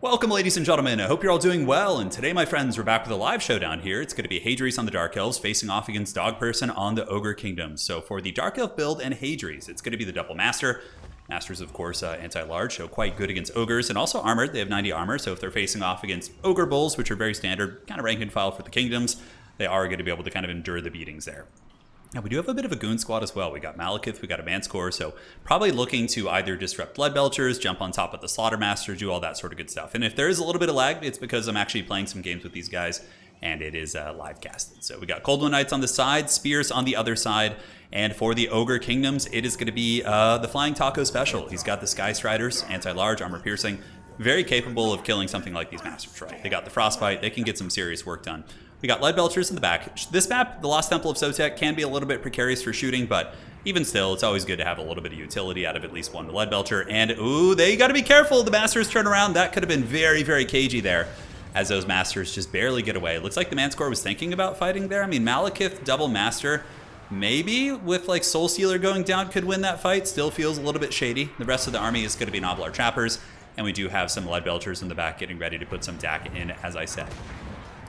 Welcome, ladies and gentlemen. I hope you're all doing well, and today, my friends, we're back with a live showdown here. It's going to be Hadries on the Dark Elves facing off against Dog Person on the Ogre Kingdom. So for the Dark Elf build and Hadries, it's going to be the double Master. Masters, of course, anti-large, so quite good against Ogres, and also armored. They have 90 armor, so if they're facing off against Ogre Bulls, which are very standard, kind of rank and file for the Kingdoms, they are going to be able to kind of endure the beatings there. Now, we do have a bit of a goon squad as well. We got Malekith, we got a Manscore, so probably looking to either disrupt Blood Belchers, jump on top of the Slaughtermaster, do all that sort of good stuff. And if there is a little bit of lag, it's because I'm actually playing some games with these guys, and it is live casted. So we got Cold One Knights on the side, Spears on the other side, and for the Ogre Kingdoms, it is going to be the Flying Taco Special. He's got the Sky Striders, anti-large, armor piercing, very capable of killing something like these Masters, right? They got the Frostbite, they can get some serious work done. We got Lead Belchers in the back. This map, the Lost Temple of Sotek, can be a little bit precarious for shooting, but even still, it's always good to have a little bit of utility out of at least one Lead Belcher. And, ooh, they got to be careful. The Masters turn around. That could have been very, very cagey there as those Masters just barely get away. It looks like the Manscore was thinking about fighting there. I mean, Malekith, double Master, maybe with like Soul Stealer going down could win that fight. Still feels a little bit shady. The rest of the army is going to be Nobblar Trappers, and we do have some Lead Belchers in the back getting ready to put some DAC in, as I said.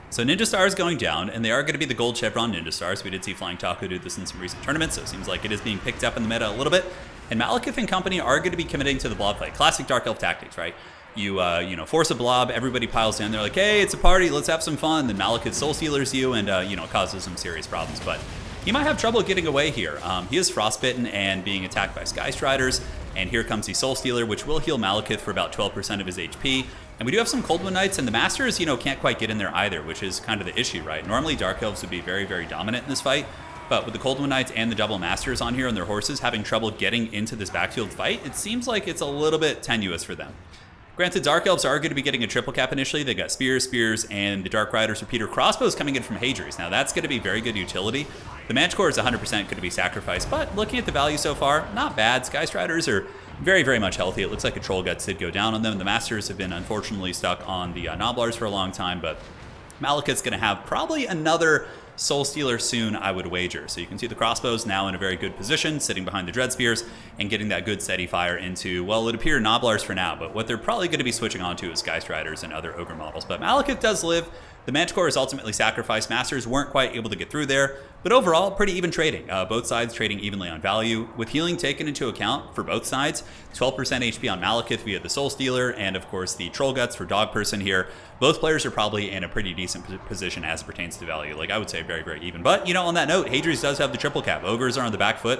So Ninja Stars going down, and they are going to be the gold chevron Ninja Stars. We did see Flying Taco do this in some recent tournaments, so it seems like it is being picked up in the meta a little bit. And Malekith and company are going to be committing to the blob fight. Classic Dark Elf tactics, right? You force a blob, everybody piles in. They're like, hey, it's a party, let's have some fun. Then Malekith Soul Stealers you and, causes some serious problems. But he might have trouble getting away here. He is frostbitten and being attacked by Sky Striders. And here comes the Soul Stealer, which will heal Malekith for about 12% of his HP. And we do have some Cold One Knights, and the Masters, can't quite get in there either, which is kind of the issue, right? Normally, Dark Elves would be very, very dominant in this fight, but with the Cold One Knights and the double Masters on here and their horses having trouble getting into this backfield fight, it seems like it's a little bit tenuous for them. Granted, Dark Elves are going to be getting a triple cap initially. They got Spears, and the Dark Riders Repeater Crossbows coming in from Hadries. Now, that's going to be very good utility. The Manticore is 100% going to be sacrificed, but looking at the value so far, not bad. Sky Striders are very, very much healthy. It looks like a Troll Guts did go down on them. The Masters have been unfortunately stuck on the Nobblars for a long time, but Malekith's going to have probably another Soul Stealer soon, I would wager. So you can see the Crossbows now in a very good position, sitting behind the Dread Spears and getting that good steady fire into, well, it appears Nobblars for now, but what they're probably going to be switching on to is Sky Striders and other Ogre models. But Malekith does live. The Manticore is ultimately sacrificed. Masters weren't quite able to get through there, but overall, pretty even trading. Both sides trading evenly on value, with healing taken into account for both sides. 12% HP on Malekith via the Soul Stealer, and of course the Troll Guts for Dog Person here. Both players are probably in a pretty decent position as it pertains to value. Like, I would say very, very even. But, on that note, Hadries does have the triple cap. Ogres are on the back foot.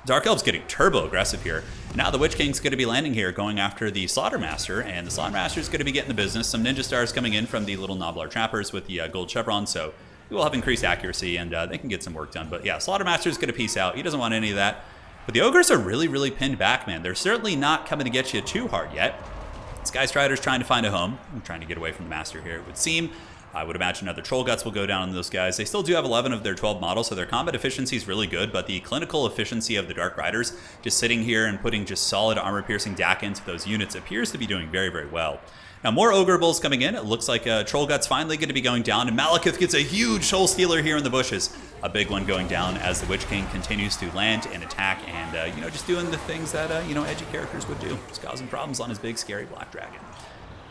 Dark Elves getting turbo aggressive here. Now the Witch King's going to be landing here, going after the Slaughtermaster, and the Slaughtermaster is going to be getting the business. Some Ninja Stars coming in from the little Nobblar Trappers with the gold chevron, so we will have increased accuracy, and they can get some work done. But yeah, Slaughtermaster is going to peace out. He doesn't want any of that. But the Ogres are really, really pinned back, man. They're certainly not coming to get you too hard yet. Sky Strider's trying to find a home. I'm trying to get away from the Master here, it would seem. I would imagine other Troll Guts will go down on those guys. They still do have 11 of their 12 models, so their combat efficiency is really good, but the clinical efficiency of the Dark Riders, just sitting here and putting just solid armor-piercing DAC into those units, appears to be doing very, very well. Now, more Ogre Bulls coming in. It looks like Troll Guts finally going to be going down, and Malekith gets a huge Soul Stealer here in the bushes. A big one going down as the Witch King continues to land and attack, and, just doing the things that, edgy characters would do. Just causing problems on his big, scary Black Dragon.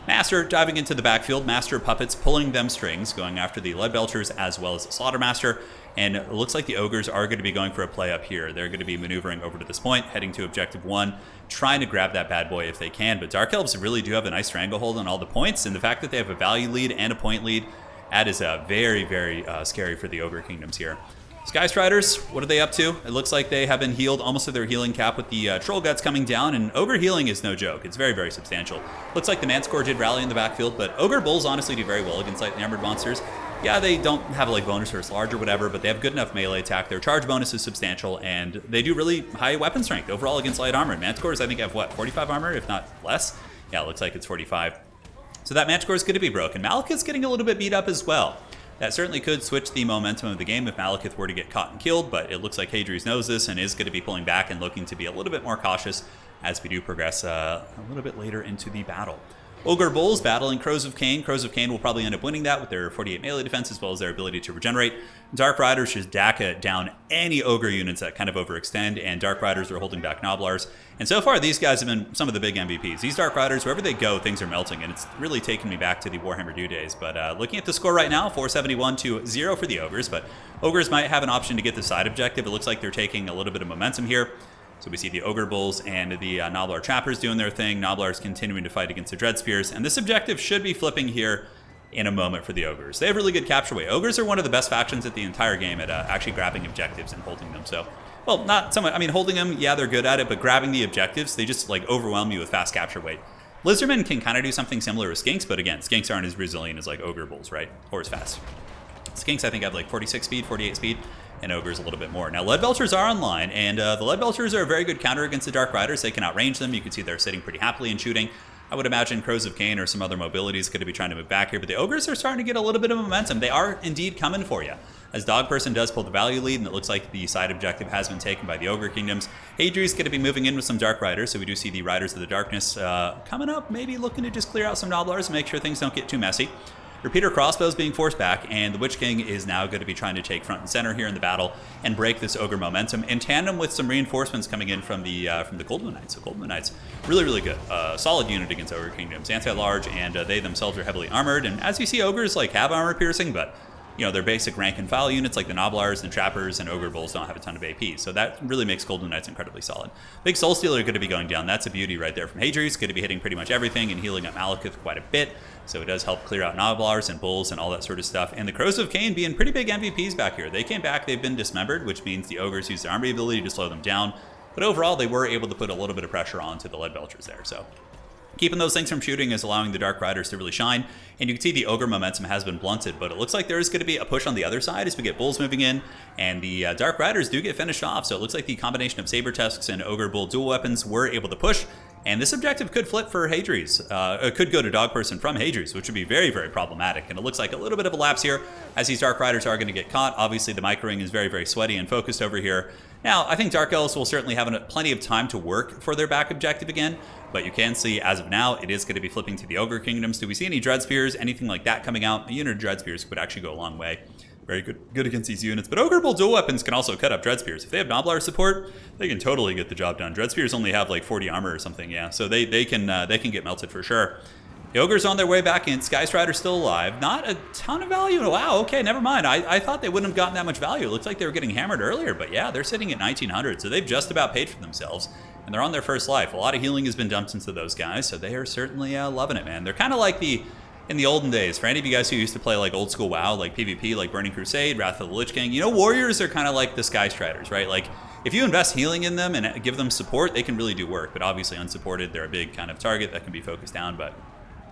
Master diving into the backfield, Master Puppets pulling them strings, going after the Lead Belchers as well as the Slaughtermaster, and it looks like the Ogres are going to be going for a play up here. They're going to be maneuvering over to this point, heading to Objective 1, trying to grab that bad boy if they can, but Dark Elves really do have a nice stranglehold on all the points, and the fact that they have a value lead and a point lead, that is very, very scary for the Ogre Kingdoms here. Sky Striders, what are they up to? It looks like they have been healed almost to their healing cap with the Troll Guts coming down, and Ogre healing is no joke. It's very, very substantial. Looks like the Manscore did rally in the backfield, but Ogre Bulls honestly do very well against lightly armored monsters. Yeah, they don't have a bonus or it's large or whatever, but they have good enough melee attack. Their charge bonus is substantial, and they do really high weapon strength overall against light armor. Manticores, I think, have, 45 armor, if not less? Yeah, it looks like it's 45. So that Manticore is going to be broken. Malekith's getting a little bit beat up as well. That certainly could switch the momentum of the game if Malekith were to get caught and killed, but it looks like Hadries knows this and is going to be pulling back and looking to be a little bit more cautious as we do progress a little bit later into the battle. Ogre Bulls battling Crows of Cain. Crows of Cain will probably end up winning that with their 48 melee defense as well as their ability to regenerate. Dark Riders just DACA down any Ogre units that kind of overextend, and Dark Riders are holding back Noblars. And so far, these guys have been some of the big MVPs. These Dark Riders, wherever they go, things are melting, and it's really taken me back to the Warhammer 2 days. But looking at the score right now, 471 to 0 for the Ogres, but Ogres might have an option to get the side objective. It looks like they're taking a little bit of momentum here. So we see the Ogre Bulls and the Noblar Trappers doing their thing. Noblar's continuing to fight against the Dread Spears. And this objective should be flipping here in a moment for the Ogres. They have really good capture weight. Ogres are one of the best factions at the entire game at actually grabbing objectives and holding them. So, well, not so much. I mean, holding them, yeah, they're good at it. But grabbing the objectives, they just like overwhelm you with fast capture weight. Lizardmen can kind of do something similar with Skinks. But again, Skinks aren't as resilient as like Ogre Bulls, right? Or as fast. Skinks, I think, have like 46 speed, 48 speed. And Ogres a little bit more. Now, Leadbelchers are online, and the Leadbelchers are a very good counter against the Dark Riders. They can outrange them. You can see they're sitting pretty happily and shooting. I would imagine Crows of Cain or some other mobility is going to be trying to move back here, but the Ogres are starting to get a little bit of momentum. They are indeed coming for you. As Dogperson does pull the value lead, and it looks like the side objective has been taken by the Ogre Kingdoms. Hadri is going to be moving in with some Dark Riders, so we do see the Riders of the Darkness coming up, maybe looking to just clear out some Noblars and make sure things don't get too messy. Repeater crossbows being forced back, and the Witch King is now going to be trying to take front and center here in the battle and break this Ogre momentum in tandem with some reinforcements coming in from the Coldmoon Knights. So Coldmoon Knights, really, really good. Solid unit against Ogre Kingdoms. Anti-large, and they themselves are heavily armored. And as you see, Ogres like have armor piercing, but you know, their basic rank and file units like the Noblars and Trappers and Ogre Bulls don't have a ton of AP. So that really makes Coldmoon Knights incredibly solid. Big Soul Stealer going to be going down. That's a beauty right there from Hadri's. Going to be hitting pretty much everything and healing up Malekith quite a bit. So it does help clear out Noblars and Bulls and all that sort of stuff. And the Crows of Cain being pretty big MVPs back here. They came back, they've been dismembered, which means the Ogres use their army ability to slow them down. But overall, they were able to put a little bit of pressure onto the Leadbelchers there. So keeping those things from shooting is allowing the Dark Riders to really shine. And you can see the Ogre momentum has been blunted, but it looks like there is going to be a push on the other side as we get Bulls moving in, and the Dark Riders do get finished off. So it looks like the combination of Saber Tusks and Ogre Bull dual weapons were able to push, and this objective could flip for Hadri's. It could go to Dogperson from Hadri's, which would be very, very problematic. And it looks like a little bit of a lapse here as these Dark Riders are going to get caught. Obviously, the microing is very, very sweaty and focused over here. Now, I think Dark Elves will certainly have plenty of time to work for their back objective again, but you can see, as of now, it is going to be flipping to the Ogre Kingdoms. Do we see any Dread Spears, anything like that coming out? A unit of Dread Spears would actually go a long way. Very good against these units. But Ogre Bull dual weapons can also cut up Dread Spears. If they have Noblar support, they can totally get the job done. Dread Spears only have like 40 armor or something, yeah. So they can get melted for sure. The Ogres on their way back in. Skystrider's still alive. Not a ton of value. Wow, okay, never mind. I thought they wouldn't have gotten that much value. It looks like they were getting hammered earlier, but yeah, they're sitting at 1900, so they've just about paid for themselves. And they're on their first life. A lot of healing has been dumped into those guys, so they are certainly loving it, man. They're kind of like in the olden days, for any of you guys who used to play like old school WoW, like PvP, like Burning Crusade, Wrath of the Lich King, you know, warriors are kind of like the Skystriders, right? Like, if you invest healing in them and give them support, they can really do work. But obviously, unsupported, they're a big kind of target that can be focused down. But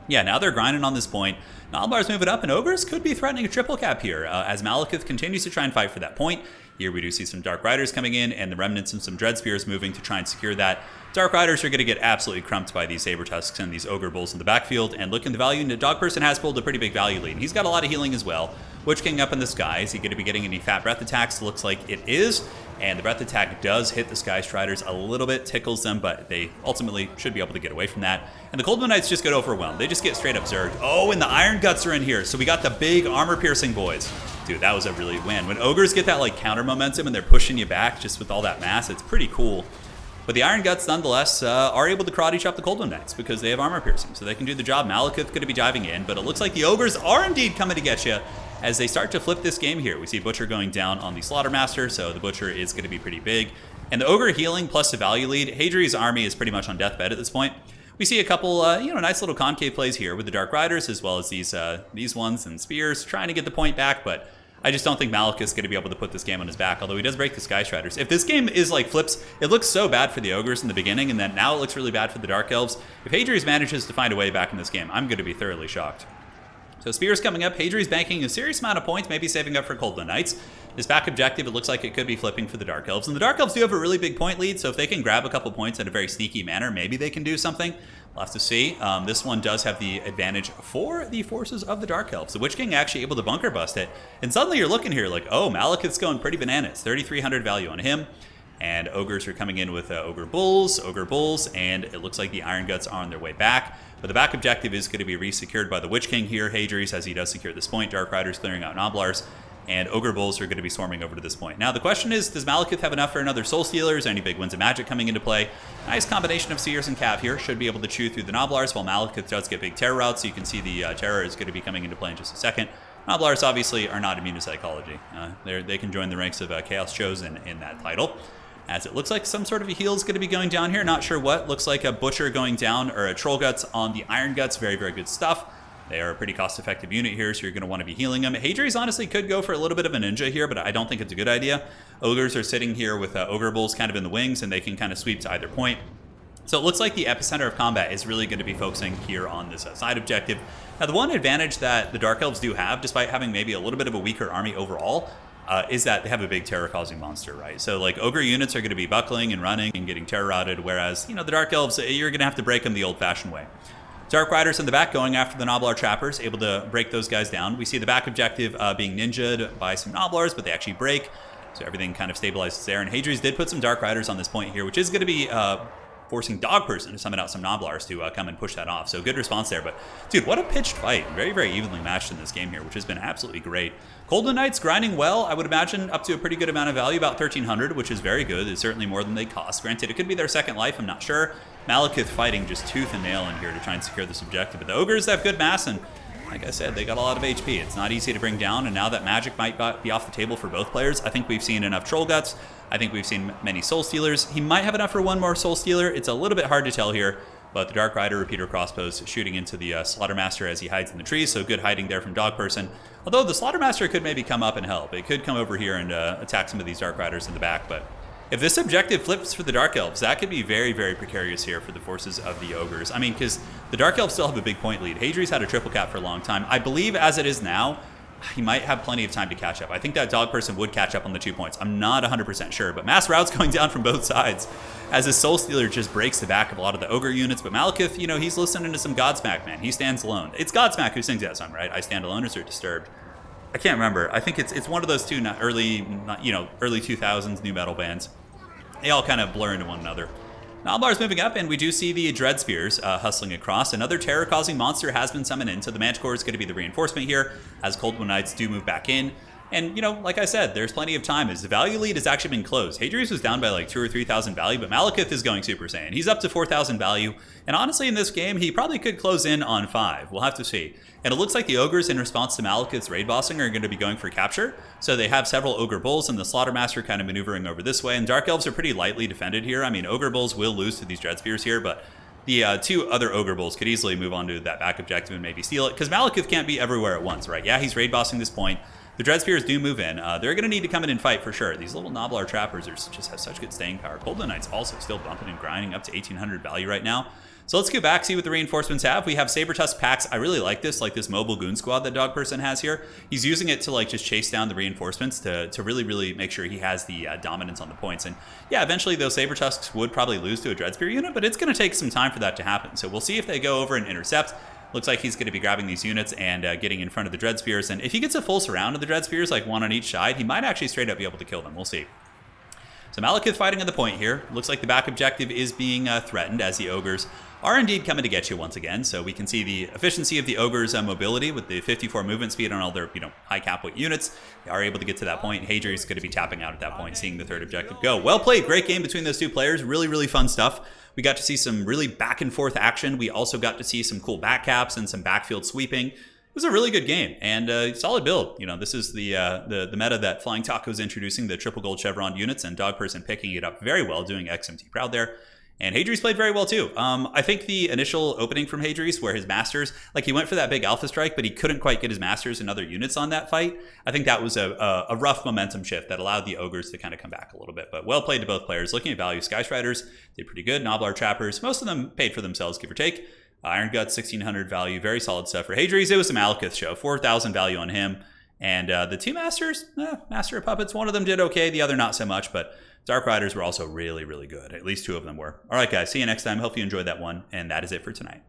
yeah, now they're grinding on this point. Noblar's moving up, and Ogres could be threatening a triple cap here as Malekith continues to try and fight for that point. Here we do see some Dark Riders coming in, and the remnants and some Dread Spears moving to try and secure that. Dark Riders are going to get absolutely crumped by these Saber Tusks and these Ogre Bulls in the backfield. And look at the value. Dogperson has pulled a pretty big value lead. He's got a lot of healing as well. Witch King up in the sky. Is he going to be getting any fat breath attacks? Looks like it is. And the breath attack does hit the Skystriders a little bit, tickles them, but they ultimately should be able to get away from that. And the Coldmoon Knights just get overwhelmed. They just get straight up zerged. Oh, and the Iron Guts are in here. So we got the big armor-piercing boys. Dude, that was a really win. When Ogres get that like counter momentum and they're pushing you back just with all that mass, it's pretty cool. But the Iron Guts, nonetheless, are able to karate chop the Coldmoon Knights because they have armor piercing, so they can do the job. Malekith going to be diving in, but it looks like the Ogres are indeed coming to get you as they start to flip this game here. We see Butcher going down on the Slaughtermaster, so the Butcher is going to be pretty big. And the Ogre healing plus the value lead, Hadri's army is pretty much on deathbed at this point. We see a couple, nice little concave plays here with the Dark Riders, as well as these ones and Spears trying to get the point back, but I just don't think Malekith is going to be able to put this game on his back, although he does break the Skystriders. If this game is like flips, it looks so bad for the Ogres in the beginning, and then now it looks really bad for the Dark Elves. If Hadri's manages to find a way back in this game, I'm going to be thoroughly shocked. So Spears coming up. Hadri's banking a serious amount of points, maybe saving up for Coldmoon Knights. This back objective, it looks like it could be flipping for the Dark Elves. And the Dark Elves do have a really big point lead, so if they can grab a couple points in a very sneaky manner, maybe they can do something. We'll have to see. This one does have the advantage for the forces of the Dark Elves. The Witch King actually able to bunker bust it. And suddenly you're looking here like, oh, Malekith's going pretty bananas. 3,300 value on him. And Ogres are coming in with Ogre Bulls, and it looks like the Iron Guts are on their way back. But the back objective is going to be resecured by the Witch King here, Hadries, as he does secure this point. Dark Riders clearing out Noblars, and Ogre Bulls are going to be swarming over to this point. Now, the question is, does Malekith have enough for another Soul Stealer? Is there any big Winds of Magic coming into play? Nice combination of Seers and Cav here. Should be able to chew through the Noblars, while Malekith does get big Terror routes, so you can see the Terror is going to be coming into play in just a second. Noblars obviously are not immune to Psychology. They can join the ranks of Chaos Chosen in that title. As it looks like some sort of a heal is going to be going down here. Not sure what. Looks like a Butcher going down, or a Troll Guts on the Iron Guts. Very, very good stuff. They are a pretty cost-effective unit here, so you're going to want to be healing them. Hadries honestly could go for a little bit of a Ninja here, but I don't think it's a good idea. Ogres are sitting here with Ogre Bulls kind of in the wings, and they can kind of sweep to either point. So it looks like the epicenter of combat is really going to be focusing here on this side objective. Now, the one advantage that the Dark Elves do have, despite having maybe a little bit of a weaker army overall, is that they have a big terror-causing monster, right? So, like, Ogre units are going to be buckling and running and getting terror-routed, whereas, the Dark Elves, you're going to have to break them the old-fashioned way. Dark Riders in the back going after the Noblar Trappers, able to break those guys down. We see the back objective being ninja'd by some Noblars, but they actually break, so everything kind of stabilizes there. And Hadries did put some Dark Riders on this point here, which is going to be forcing Dog Person to summon out some Noblars to come and push that off. So good response there. But, dude, what a pitched fight. Very, very evenly matched in this game here, which has been absolutely great. Golden Knights grinding well, I would imagine, up to a pretty good amount of value, about 1,300, which is very good. It's certainly more than they cost. Granted, it could be their second life, I'm not sure. Malekith fighting just tooth and nail in here to try and secure this objective. But the Ogres have good mass, and like I said, they got a lot of HP. It's not easy to bring down, and now that magic might be off the table for both players, I think we've seen enough Troll Guts. I think we've seen many Soul Stealers. He might have enough for one more Soul Stealer. It's a little bit hard to tell here, but the Dark Rider Repeater Crossbows shooting into the Slaughtermaster as he hides in the trees, so good hiding there from Dog Person. Although the Slaughtermaster could maybe come up and help. It could come over here and attack some of these Dark Riders in the back, but if this objective flips for the Dark Elves, that could be very, very precarious here for the forces of the Ogres. I mean, because the Dark Elves still have a big point lead. Hadries had a triple cap for a long time. I believe as it is now, he might have plenty of time to catch up. I think that Dog Person would catch up on the 2 points. I'm not 100% sure, but mass routes going down from both sides as his Soul Stealer just breaks the back of a lot of the Ogre units. But Malekith, he's listening to some Godsmack, man. He stands alone. It's Godsmack who sings that song, right? I Stand Alone, or is it Disturbed? I can't remember. I think it's one of those two early 2000s new metal bands. They all kind of blur into one another. Noblar's moving up, and we do see the Dread Spears hustling across. Another terror-causing monster has been summoned in, so the Manticore is going to be the reinforcement here as Cold Wind Knights do move back in. And, like I said, there's plenty of time as the value lead has actually been closed. Hadries was down by like 2,000 or 3,000 value, but Malekith is going Super Saiyan. He's up to 4,000 value, and honestly, in this game, he probably could close in on 5. We'll have to see. And it looks like the Ogres, in response to Malekith's raid bossing, are going to be going for capture. So they have several Ogre Bulls, and the Slaughtermaster kind of maneuvering over this way. And Dark Elves are pretty lightly defended here. I mean, Ogre Bulls will lose to these Dread Spears here, but the 2 other Ogre Bulls could easily move on to that back objective and maybe steal it, because Malekith can't be everywhere at once, right? Yeah, he's raid bossing this point. The Dread Spears do move in. They're going to need to come in and fight for sure. These little Noblar Trappers just have such good staying power. Cold Wind Knights also still bumping and grinding up to 1,800 value right now. So let's go back, see what the reinforcements have. We have Saber-Tusk packs. I really like this mobile goon squad that Dog Person has here. He's using it to just chase down the reinforcements to really, really make sure he has the dominance on the points. And yeah, eventually those Saber-Tusks would probably lose to a Dread Spear unit, but it's going to take some time for that to happen. So we'll see if they go over and intercept. Looks like he's going to be grabbing these units and getting in front of the Dread Spears. And if he gets a full surround of the Dread Spears, like one on each side, he might actually straight up be able to kill them. We'll see. So Malekith fighting at the point here. Looks like the back objective is being threatened as the Ogres are indeed coming to get you once again. So we can see the efficiency of the Ogres' mobility with the 54 movement speed on all their high cap weight units. They are able to get to that point. Hadri's is going to be tapping out at that point, seeing the third objective go. Well played. Great game between those two players. Really, really fun stuff. We got to see some really back and forth action. We also got to see some cool back caps and some backfield sweeping. It was a really good game and solid build. This is the meta that Flying Taco is introducing, the triple gold chevron units, and Dog Person picking it up very well, doing XMT proud there. And Hadri's played very well too. I think the initial opening from Hadri's, where his masters, he went for that big alpha strike, but he couldn't quite get his masters and other units on that fight. I think that was a rough momentum shift that allowed the Ogres to kind of come back a little bit. But well played to both players. Looking at value, Sky Striders did pretty good. Noblar Trappers, most of them paid for themselves, give or take. Iron Guts, 1,600 value, very solid stuff for Hadri's. It was a Malekith show, 4,000 value on him. And the two masters, Master of Puppets, one of them did okay, the other not so much, but Dark Riders were also really, really good. At least 2 of them were. All right, guys, see you next time. Hope you enjoyed that one, and that is it for tonight.